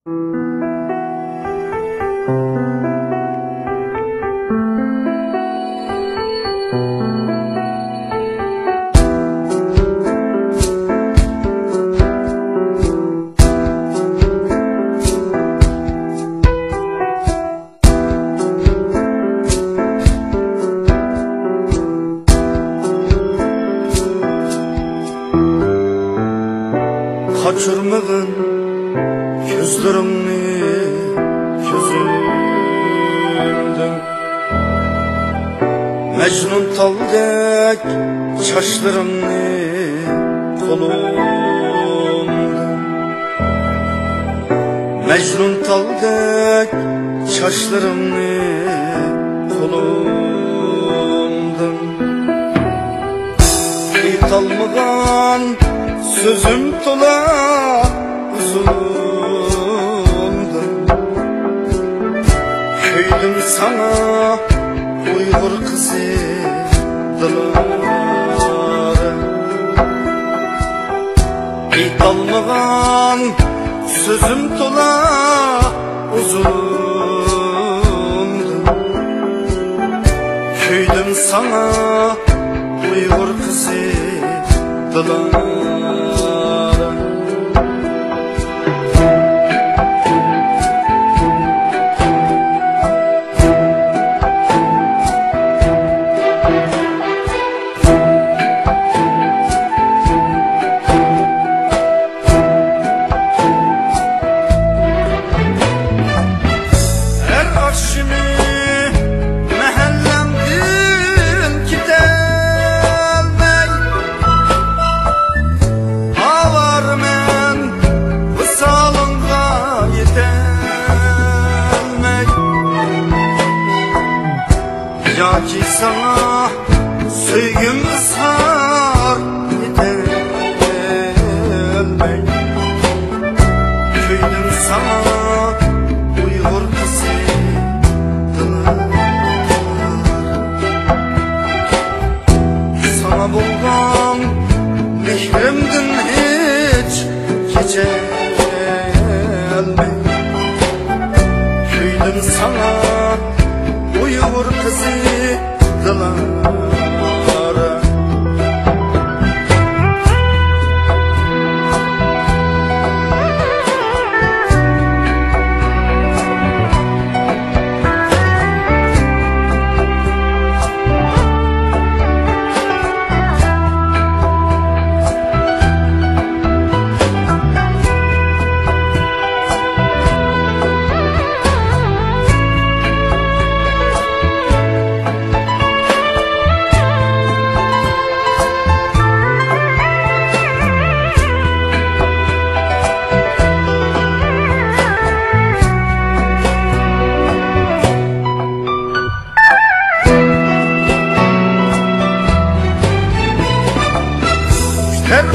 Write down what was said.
Kaçırmadın gözlerimni gözümden, Mecnun taldek çaşlarımni kolumdan, Mecnun taldek çaşlarımni kolumdan. Kıyıt almadan sözüm tola uzundan, köydüm sana Uygur kızı dılları. Kıyıt almadan sözüm tola uzundan, köydüm sana Uygur kızı dılları. Ya ki sana sevgim ısrar edemeyin, köydüm sana Uygur kızı dılları. Sana bulgan mehrimdin hiç geçelmeyin, köydüm sana Uygur kızı dılları. Her